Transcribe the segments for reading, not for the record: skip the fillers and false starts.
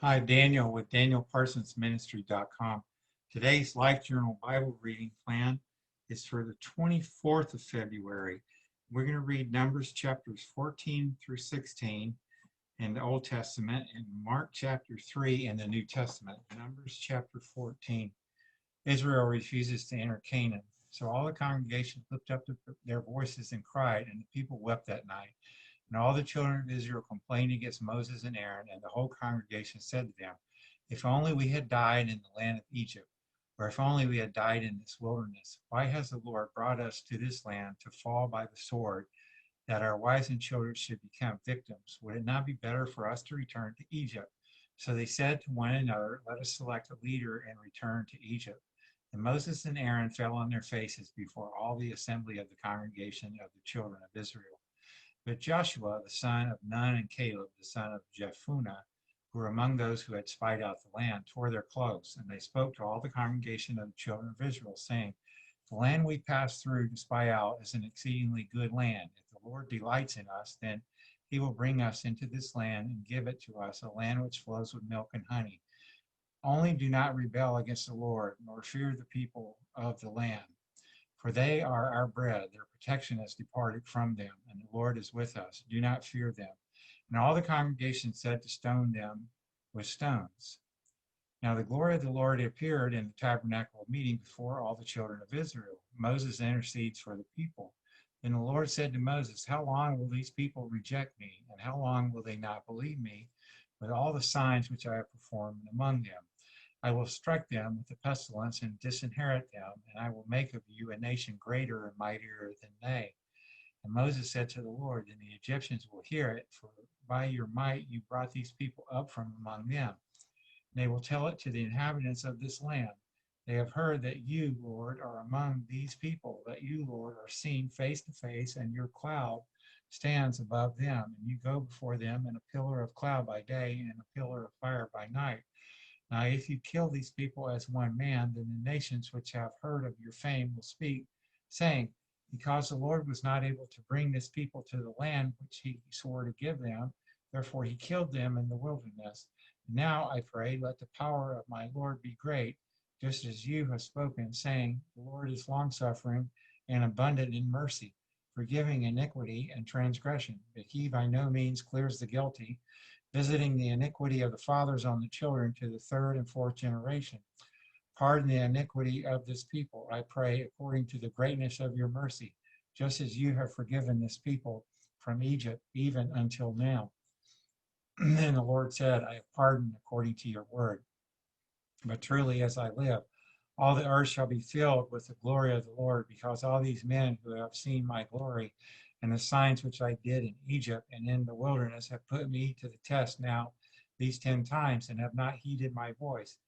Hi, Daniel with DanielParsonsMinistry.com. Today's Life Journal Bible reading plan is for the 24th of February. We're going to read Numbers chapters 14 through 16 in the Old Testament and Mark chapter 3 in the New Testament. Numbers chapter 14. Israel refuses to enter Canaan. So all the congregation lifted up their voices and cried, and the people wept that night. And all the children of Israel complained against Moses and Aaron, and the whole congregation said to them, if only we had died in the land of Egypt, or if only we had died in this wilderness. Why has the Lord brought us to this land to fall by the sword, that our wives and children should become victims? Would it not be better for us to return to Egypt? So they said to one another, let us select a leader and return to Egypt. And Moses and Aaron fell on their faces before all the assembly of the congregation of the children of Israel. But Joshua, the son of Nun, and Caleb, the son of Jephunneh, who were among those who had spied out the land, tore their clothes, and they spoke to all the congregation of the children of Israel, saying, the land we passed through to spy out is an exceedingly good land. If the Lord delights in us, then he will bring us into this land and give it to us, a land which flows with milk and honey. Only do not rebel against the Lord, nor fear the people of the land. For they are our bread, their protection has departed from them, and the Lord is with us. Do not fear them. And all the congregation said to stone them with stones. Now the glory of the Lord appeared in the tabernacle of meeting before all the children of Israel. Moses intercedes for the people. Then the Lord said to Moses, how long will these people reject me, and how long will they not believe me with all the signs which I have performed among them? I will strike them with the pestilence and disinherit them, and I will make of you a nation greater and mightier than they. And Moses said to the Lord, and the Egyptians will hear it, for by your might you brought these people up from among them. And they will tell it to the inhabitants of this land. They have heard that you, Lord, are among these people, that you, Lord, are seen face to face, and your cloud stands above them, and you go before them in a pillar of cloud by day and a pillar of fire by night. Now, if you kill these people as one man, then the nations which have heard of your fame will speak, saying, because the Lord was not able to bring this people to the land which he swore to give them, therefore he killed them in the wilderness. Now, I pray, let the power of my Lord be great, just as you have spoken, saying, the Lord is longsuffering and abundant in mercy, forgiving iniquity and transgression, but he by no means clears the guilty, visiting the iniquity of the fathers on the children to the third and fourth generation. Pardon the iniquity of this people, I pray, according to the greatness of your mercy, just as you have forgiven this people from Egypt, even until now. Then the Lord said, I have pardoned according to your word. But truly, as I live, all the earth shall be filled with the glory of the Lord, because all these men who have seen my glory and the signs which I did in Egypt and in the wilderness have put me to the test now these 10 times and have not heeded my voice.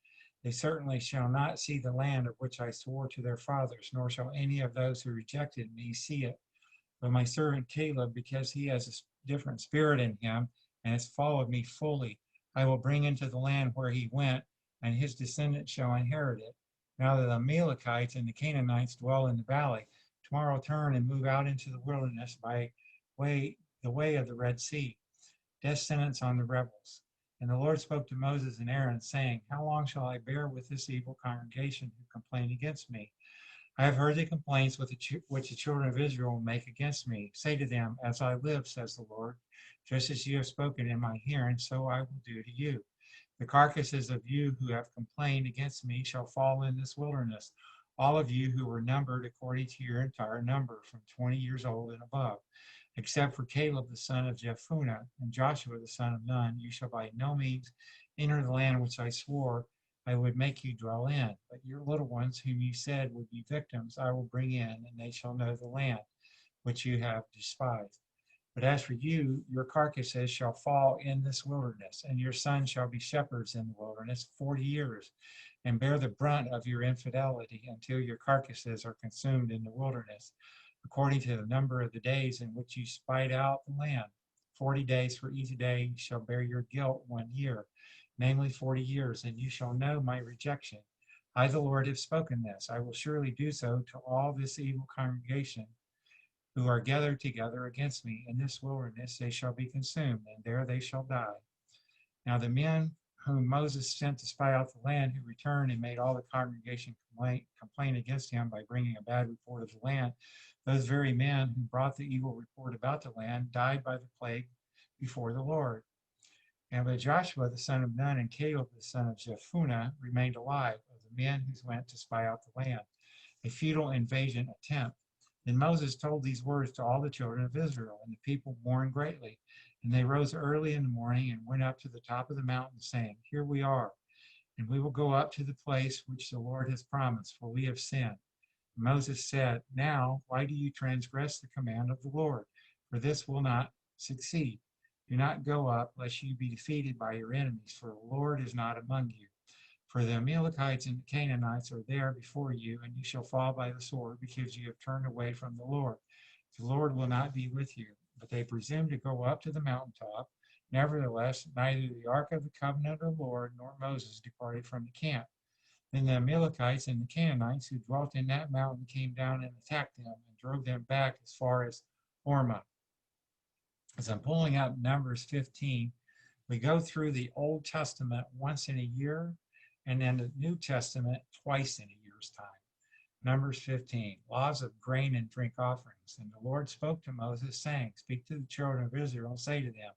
They certainly shall not see the land of which I swore to their fathers, nor shall any of those who rejected me see it. But my servant Caleb, because he has a different spirit in him and has followed me fully, I will bring into the land where he went, and his descendants shall inherit it. Now that the Amalekites and the Canaanites dwell in the valley, tomorrow turn and move out into the wilderness by the way of the Red Sea. Death sentence on the rebels. And the Lord spoke to Moses and Aaron, saying, how long shall I bear with this evil congregation who complain against me? I have heard the complaints which the children of Israel make against me. Say to them, as I live, says the Lord, just as you have spoken in my hearing, so I will do to you. The carcasses of you who have complained against me shall fall in this wilderness, all of you who were numbered according to your entire number, from 20 years old and above. Except for Caleb the son of Jephunneh and Joshua the son of Nun, you shall by no means enter the land which I swore I would make you dwell in. But your little ones, whom you said would be victims, I will bring in, and they shall know the land which you have despised. But as for you, your carcasses shall fall in this wilderness, and your sons shall be shepherds in the wilderness 40 years, and bear the brunt of your infidelity until your carcasses are consumed in the wilderness, according to the number of the days in which you spied out the land. 40 days for each day you shall bear your guilt 1 year, namely 40 years, and you shall know my rejection. I, the Lord, have spoken this. I will surely do so to all this evil congregation who are gathered together against me in this wilderness. They shall be consumed, and there they shall die. Now the men whom Moses sent to spy out the land, who returned and made all the congregation complain against him by bringing a bad report of the land, those very men who brought the evil report about the land died by the plague before the Lord. And but Joshua the son of Nun and Caleb the son of Jephunneh remained alive, of the men who went to spy out the land, a futile invasion attempt. Then Moses told these words to all the children of Israel, and the people mourned greatly. And they rose early in the morning and went up to the top of the mountain, saying, Here we are, and we will go up to the place which the Lord has promised, for we have sinned. And Moses said, Now, why do you transgress the command of the Lord? For this will not succeed. Do not go up, lest you be defeated by your enemies, for the Lord is not among you. For the Amalekites and the Canaanites are there before you, and you shall fall by the sword, because you have turned away from the Lord. The Lord will not be with you. But they presumed to go up to the mountaintop. Nevertheless, neither the ark of the covenant of the Lord nor Moses departed from the camp. Then the Amalekites and the Canaanites who dwelt in that mountain came down and attacked them and drove them back as far as Hormah. As I'm pulling up Numbers 15, we go through the Old Testament once in a year, and then the New Testament twice in a year's time. Numbers 15, laws of grain and drink offerings. And the Lord spoke to Moses, saying, Speak to the children of Israel and say to them,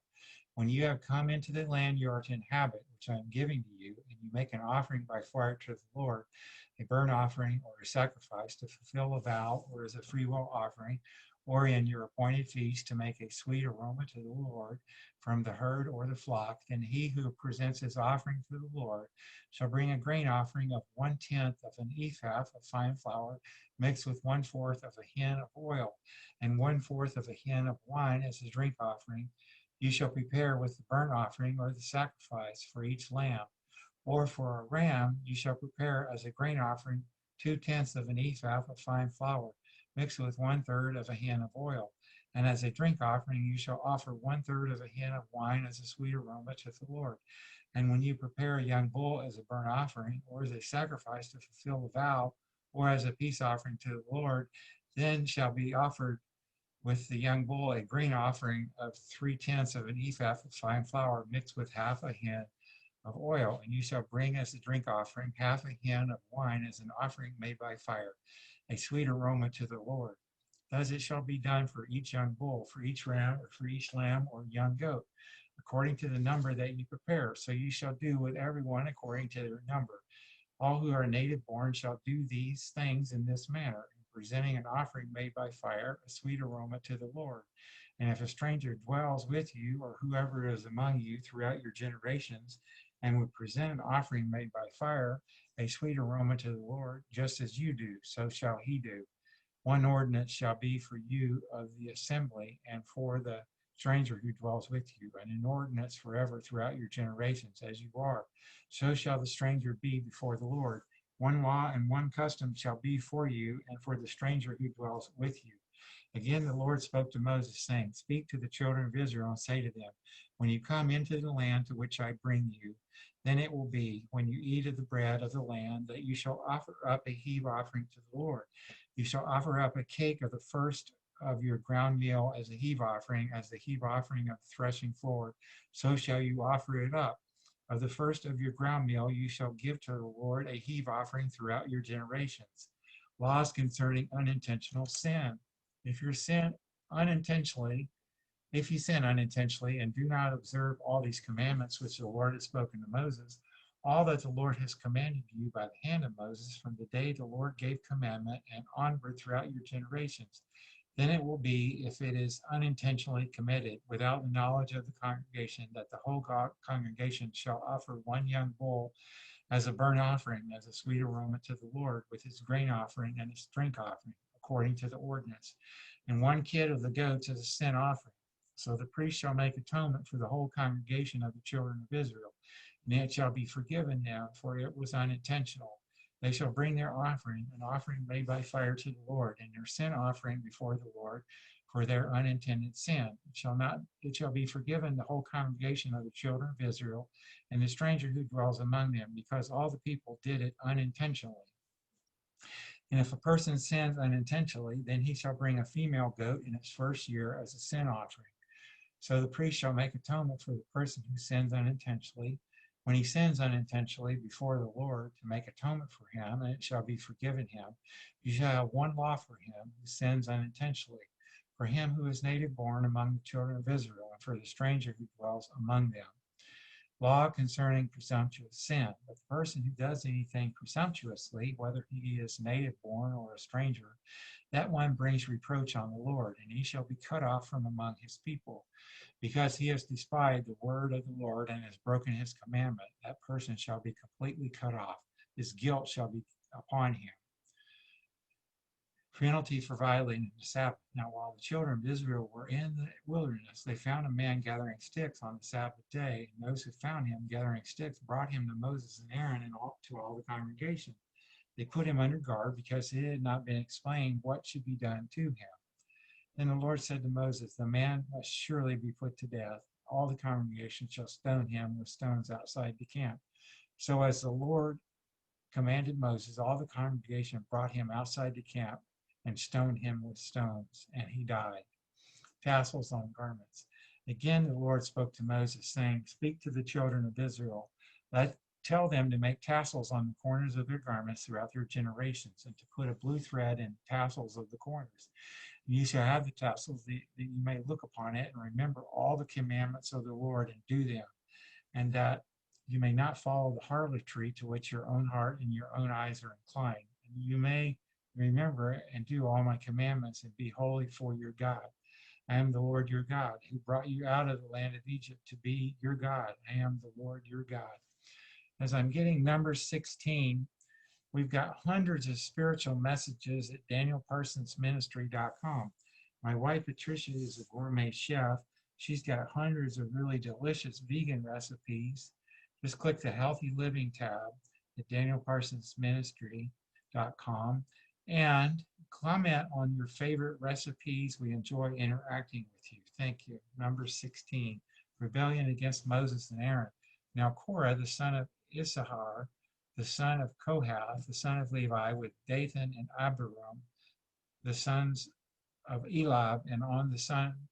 When you have come into the land you are to inhabit, which I am giving to you, and you make an offering by fire to the Lord, a burnt offering or a sacrifice to fulfill a vow, or as a freewill offering, or in your appointed feast to make a sweet aroma to the Lord from the herd or the flock, then he who presents his offering to the Lord shall bring a grain offering of 1/10 of an ephah of fine flour mixed with 1/4 of a hin of oil, and 1/4 of a hin of wine as a drink offering. You shall prepare with the burnt offering or the sacrifice for each lamb. Or for a ram, you shall prepare as a grain offering 2/10 of an ephah of fine flour, mixed with 1/3 of a hin of oil. And as a drink offering, you shall offer 1/3 of a hin of wine as a sweet aroma to the Lord. And when you prepare a young bull as a burnt offering, or as a sacrifice to fulfill the vow, or as a peace offering to the Lord, then shall be offered with the young bull a grain offering of 3/10 of an ephah of fine flour mixed with half a hin of oil. And you shall bring as a drink offering half a hin of wine as an offering made by fire, a sweet aroma to the Lord. Thus it shall be done for each young bull, for each ram, or for each lamb or young goat, according to the number that you prepare. So you shall do with everyone according to their number. All who are native born shall do these things in this manner, presenting an offering made by fire, a sweet aroma to the Lord. And if a stranger dwells with you, or whoever is among you throughout your generations, and would present an offering made by fire, a sweet aroma to the Lord, just as you do, so shall he do. One ordinance shall be for you of the assembly and for the stranger who dwells with you, and an ordinance forever throughout your generations, as you are. So shall the stranger be before the Lord. One law and one custom shall be for you and for the stranger who dwells with you. Again, the Lord spoke to Moses, saying, Speak to the children of Israel and say to them, When you come into the land to which I bring you, then it will be, when you eat of the bread of the land, that you shall offer up a heave offering to the Lord. You shall offer up a cake of the first of your ground meal as a heave offering, as the heave offering of the threshing floor. So shall you offer it up. Of the first of your ground meal you shall give to the Lord a heave offering throughout your generations. Laws concerning unintentional sin. If you sin unintentionally, and do not observe all these commandments which the Lord has spoken to Moses, all that the Lord has commanded you by the hand of Moses from the day the Lord gave commandment and onward throughout your generations, then it will be, if it is unintentionally committed without the knowledge of the congregation, that the whole congregation shall offer one young bull as a burnt offering, as a sweet aroma to the Lord, with its grain offering and its drink offering, according to the ordinance, and one kid of the goats as a sin offering. So the priest shall make atonement for the whole congregation of the children of Israel, and it shall be forgiven them, for it was unintentional. They shall bring their offering, an offering made by fire to the Lord, and their sin offering before the Lord for their unintended sin. It shall be forgiven the whole congregation of the children of Israel and the stranger who dwells among them, because all the people did it unintentionally. And if a person sins unintentionally, then he shall bring a female goat in its first year as a sin offering. So the priest shall make atonement for the person who sins unintentionally, When he sins unintentionally before the Lord to make atonement for him, and it shall be forgiven him, you shall have one law for him who sins unintentionally, for him who is native born among the children of Israel, and for the stranger who dwells among them. Law concerning presumptuous sin. But the person who does anything presumptuously, whether he is native born or a stranger, that one brings reproach on the Lord, and he shall be cut off from among his people. Because he has despised the word of the Lord and has broken his commandment, that person shall be completely cut off. His guilt shall be upon him. Penalty for violating the Sabbath. Now, while the children of Israel were in the wilderness, they found a man gathering sticks on the Sabbath day. And those who found him gathering sticks brought him to Moses and Aaron and to all the congregation. They put him under guard because it had not been explained what should be done to him. Then the Lord said to Moses, the man must surely be put to death. All the congregation shall stone him with stones outside the camp. So as the Lord commanded Moses, all the congregation brought him outside the camp and stoned him with stones, and he died. Tassels on garments. Again the Lord spoke to Moses, saying, speak to the children of Israel. Tell them to make tassels on the corners of their garments throughout their generations, and to put a blue thread in tassels of the corners. You shall have the tassels that you may look upon it and remember all the commandments of the Lord and do them, and that you may not follow the harlotry to which your own heart and your own eyes are inclined. And you may remember and do all my commandments and be holy for your God. I am the Lord your God, who brought you out of the land of Egypt to be your God. I am the Lord your God. As I'm getting Numbers 16, we've got hundreds of spiritual messages at danielparsonsministry.com. My wife, Patricia, is a gourmet chef. She's got hundreds of really delicious vegan recipes. Just click the Healthy Living tab at danielparsonsministry.com and comment on your favorite recipes. We enjoy interacting with you. Thank you. Number 16, rebellion against Moses and Aaron. Now Korah, the son of Issachar, the son of Kohath, the son of Levi, with Dathan and Abiram, the sons of Eliab, and On the son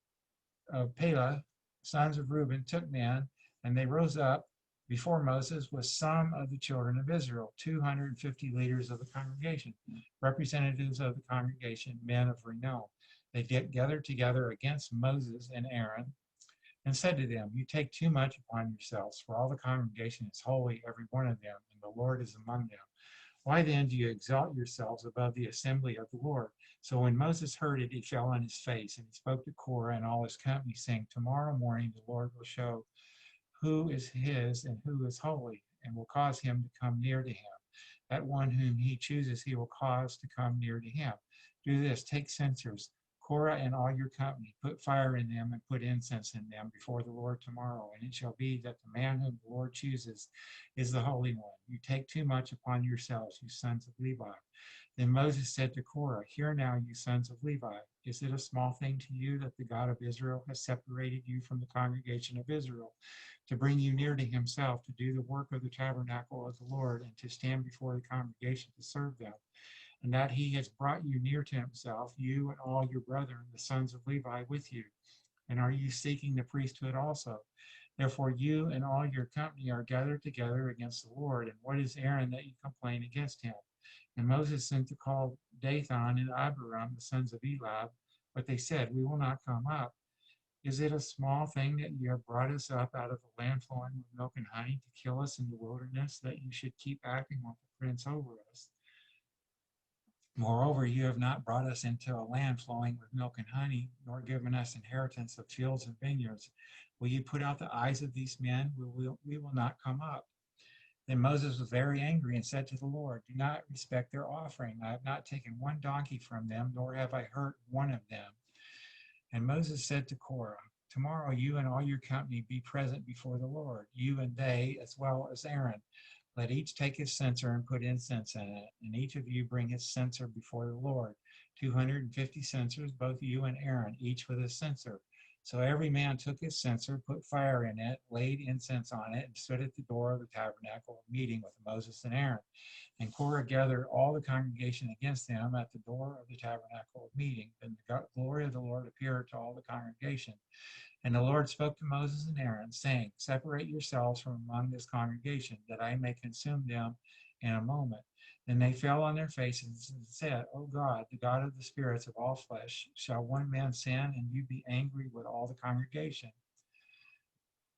of Pelah, sons of Reuben, took men, and they rose up before Moses with some of the children of Israel, 250 leaders of the congregation, representatives of the congregation, men of renown. They gathered together against Moses and Aaron, and said to them, you take too much upon yourselves, for all the congregation is holy, every one of them, and the Lord is among them. Why then do you exalt yourselves above the assembly of the Lord? So when Moses heard it, he fell on his face, and he spoke to Korah and all his company, saying, tomorrow morning the Lord will show who is his and who is holy, and will cause him to come near to him. That one whom he chooses, he will cause to come near to him. Do this, take censers, Korah and all your company, put fire in them and put incense in them before the Lord tomorrow. And it shall be that the man whom the Lord chooses is the Holy One. You take too much upon yourselves, you sons of Levi. Then Moses said to Korah, hear now, you sons of Levi, is it a small thing to you that the God of Israel has separated you from the congregation of Israel to bring you near to himself, to do the work of the tabernacle of the Lord, and to stand before the congregation to serve them? And that he has brought you near to himself, you and all your brethren, the sons of Levi, with you. And are you seeking the priesthood also? Therefore you and all your company are gathered together against the Lord. And what is Aaron that you complain against him? And Moses sent to call Dathan and Abiram, the sons of Eliab, but they said, we will not come up. Is it a small thing that you have brought us up out of the land flowing with milk and honey to kill us in the wilderness, that you should keep acting like a prince over us? Moreover, you have not brought us into a land flowing with milk and honey, nor given us inheritance of fields and vineyards. Will you put out the eyes of these men? We will not come up. Then Moses was very angry and said to the Lord, do not respect their offering. I have not taken one donkey from them, nor have I hurt one of them. And Moses said to Korah, tomorrow you and all your company be present before the Lord, you and they, as well as Aaron. Let each take his censer and put incense in it, and each of you bring his censer before the Lord. 250 censers, both you and Aaron, each with a censer. So every man took his censer, put fire in it, laid incense on it, and stood at the door of the tabernacle of meeting with Moses and Aaron. And Korah gathered all the congregation against them at the door of the tabernacle of meeting. Then the glory of the Lord appeared to all the congregation. And the Lord spoke to Moses and Aaron, saying, Separate yourselves from among this congregation, that I may consume them in a moment. Then they fell on their faces and said, O God, the God of the spirits of all flesh, shall one man sin, and you be angry with all the congregation?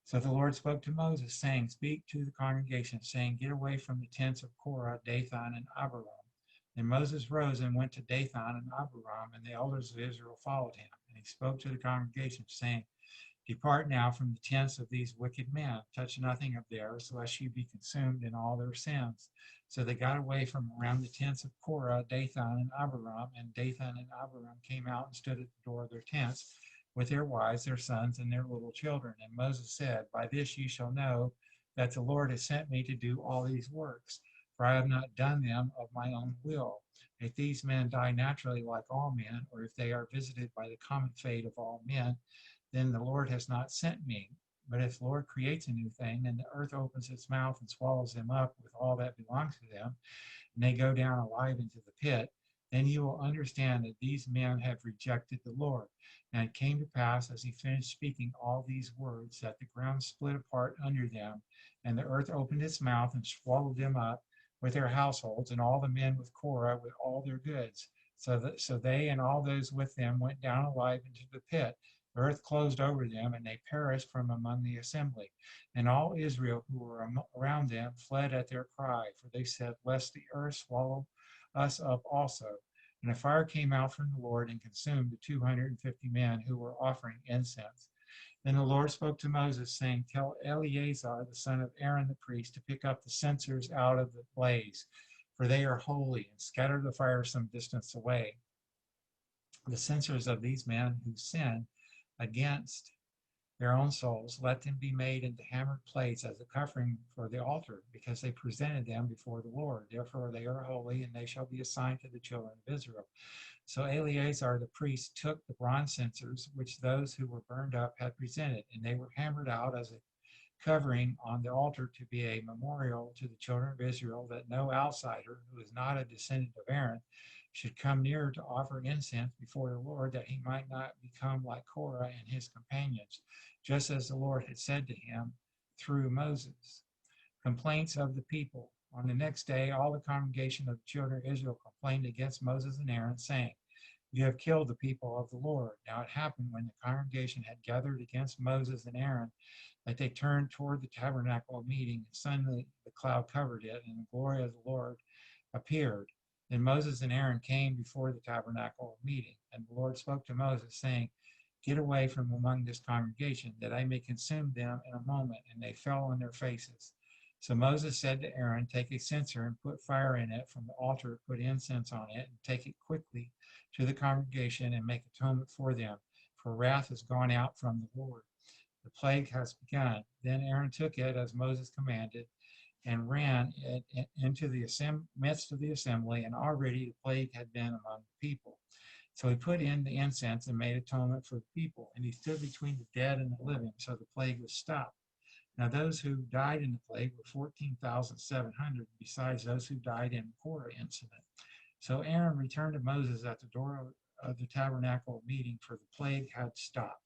So the Lord spoke to Moses, saying, Speak to the congregation, saying, Get away from the tents of Korah, Dathan, and Abiram. Then Moses rose and went to Dathan and Abiram, and the elders of Israel followed him. And he spoke to the congregation, saying, Depart now from the tents of these wicked men, touch nothing of theirs, lest you be consumed in all their sins. So they got away from around the tents of Korah, Dathan, and Abiram, and Dathan and Abiram came out and stood at the door of their tents with their wives, their sons, and their little children. And Moses said, By this ye shall know that the Lord has sent me to do all these works, for I have not done them of my own will. If these men die naturally like all men, or if they are visited by the common fate of all men, then the Lord has not sent me. But if the Lord creates a new thing, and the earth opens its mouth and swallows them up with all that belongs to them, and they go down alive into the pit, then you will understand that these men have rejected the Lord. And it came to pass, as he finished speaking all these words, that the ground split apart under them, and the earth opened its mouth and swallowed them up with their households, and all the men with Korah with all their goods. So they and all those with them went down alive into the pit. The earth closed over them, and they perished from among the assembly. And all Israel who were around them fled at their cry, for they said, Lest the earth swallow us up also. And a fire came out from the Lord and consumed the 250 men who were offering incense. Then the Lord spoke to Moses, saying, Tell Eleazar, the son of Aaron the priest, to pick up the censers out of the blaze, for they are holy, and scatter the fire some distance away. The censers of these men who sin against their own souls, let them be made into hammered plates as a covering for the altar, because they presented them before the Lord. Therefore they are holy, and they shall be assigned to the children of Israel. So Eleazar the priest took the bronze censers, which those who were burned up had presented, and they were hammered out as a covering on the altar to be a memorial to the children of Israel, that no outsider who is not a descendant of Aaron should come near to offer incense before the Lord, that he might not become like Korah and his companions, just as the Lord had said to him through Moses. Complaints of the people. On the next day, all the congregation of the children of Israel complained against Moses and Aaron, saying, You have killed the people of the Lord. Now it happened, when the congregation had gathered against Moses and Aaron, that they turned toward the tabernacle of meeting, and suddenly the cloud covered it, and the glory of the Lord appeared. Then Moses and Aaron came before the tabernacle of meeting, and the Lord spoke to Moses, saying, Get away from among this congregation, that I may consume them in a moment. And they fell on their faces. So Moses said to Aaron, Take a censer and put fire in it from the altar, put incense on it, and take it quickly to the congregation and make atonement for them, for wrath has gone out from the Lord. The plague has begun. Then Aaron took it as Moses commanded, and ran it into the midst of the assembly, and already the plague had been among the people. So he put in the incense and made atonement for the people, and he stood between the dead and the living, so the plague was stopped. Now those who died in the plague were 14,700, besides those who died in the Korah incident. So Aaron returned to Moses at the door of the tabernacle meeting, for the plague had stopped.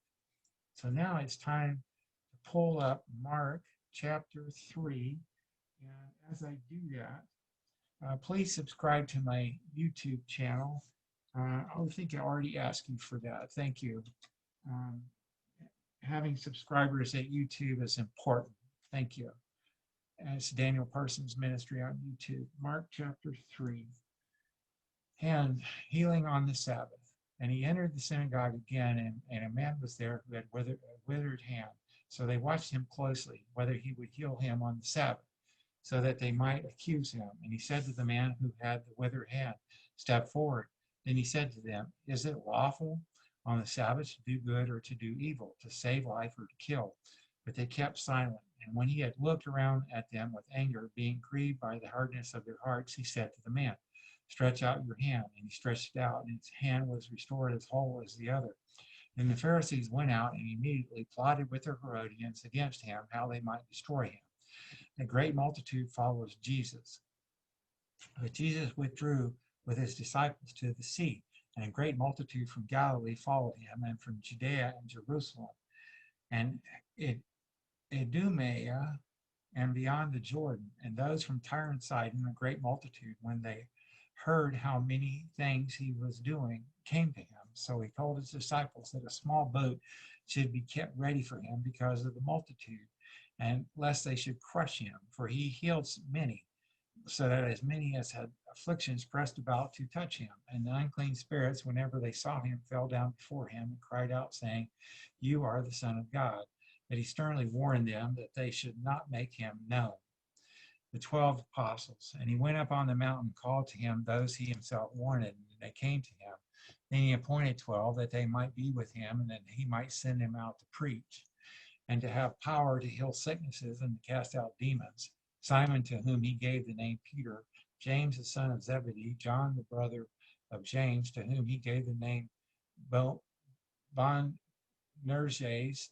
So now it's time to pull up Mark chapter 3. And as I do that, please subscribe to my YouTube channel. I think I already asked you for that. Thank you. Um, Having subscribers at YouTube is important. Thank you. And it's Daniel Parsons Ministry on YouTube. Mark chapter 3. And healing on the Sabbath. And he entered the synagogue again, and a man was there who had a withered hand. So they watched him closely, whether he would heal him on the Sabbath, so that they might accuse him. And he said to the man who had the withered hand, Step forward. Then he said to them, Is it lawful on the Sabbath to do good or to do evil, to save life or to kill? But they kept silent. And when he had looked around at them with anger, being grieved by the hardness of their hearts, he said to the man, Stretch out your hand. And he stretched it out, and his hand was restored as whole as the other. Then the Pharisees went out and immediately plotted with the Herodians against him, how they might destroy him. A great multitude follows Jesus. But Jesus withdrew with his disciples to the sea, and a great multitude from Galilee followed him, and from Judea and Jerusalem, and Idumea, and beyond the Jordan, and those from Tyre and Sidon, a great multitude, when they heard how many things he was doing, came to him. So he told his disciples that a small boat should be kept ready for him because of the multitude, and lest they should crush him, for he healed many, so that as many as had afflictions pressed about to touch him. And the unclean spirits, whenever they saw him, fell down before him and cried out, saying, "You are the Son of God." But he sternly warned them that they should not make him known. The 12 apostles. And he went up on the mountain, called to him those he himself wanted, and they came to him. Then he appointed 12 that they might be with him, and that he might send them out to preach, and to have power to heal sicknesses and to cast out demons. Simon, to whom he gave the name Peter, James the son of Zebedee, John the brother of James, to whom he gave the name Boanerges,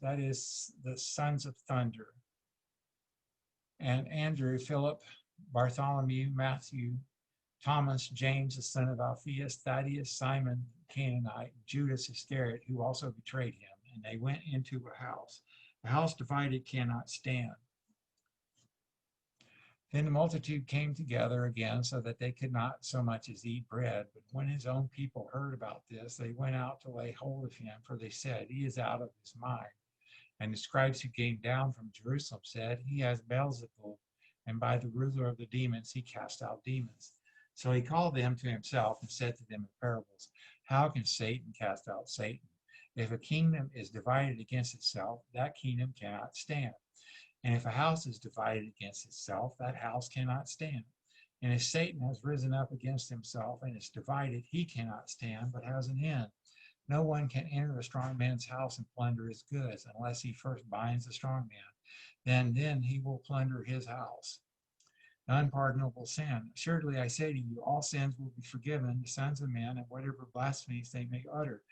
that is, the sons of thunder, and Andrew, Philip, Bartholomew, Matthew, Thomas, James the son of Alphaeus, Thaddeus, Simon Canaanite, Judas Iscariot, who also betrayed him. And they went into a house. The house divided cannot stand. Then the multitude came together again, so that they could not so much as eat bread. But when his own people heard about this, they went out to lay hold of him, for they said, "He is out of his mind." And the scribes who came down from Jerusalem said, "He has Beelzebul, and by the ruler of the demons he cast out demons." So he called them to himself and said to them in parables, "How can Satan cast out Satan? If a kingdom is divided against itself, that kingdom cannot stand. And if a house is divided against itself, that house cannot stand. And if Satan has risen up against himself and is divided, he cannot stand, but has an end. No one can enter a strong man's house and plunder his goods unless he first binds the strong man. Then he will plunder his house. Unpardonable sin. Assuredly, I say to you, all sins will be forgiven the sons of men, and whatever blasphemies they may utter.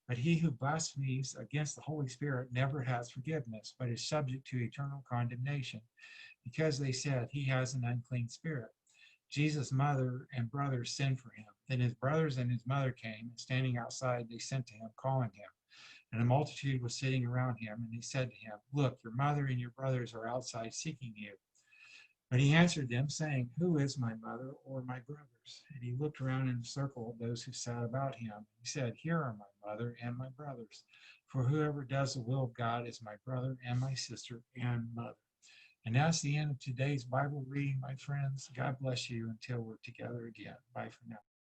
But he who blasphemes against the Holy Spirit never has forgiveness, but is subject to eternal condemnation, because they said he has an unclean spirit. Jesus' mother and brothers sent for him. Then his brothers and his mother came, and standing outside, they sent to him, calling him. And a multitude was sitting around him, and they said to him, "Look, your mother and your brothers are outside seeking you." But he answered them, saying, "Who is my mother or my brothers?" And he looked around in a circle of those who sat about him. He said, "Here are my mother and my brothers. For whoever does the will of God is my brother and my sister and mother." And that's the end of today's Bible reading, my friends. God bless you until we're together again. Bye for now.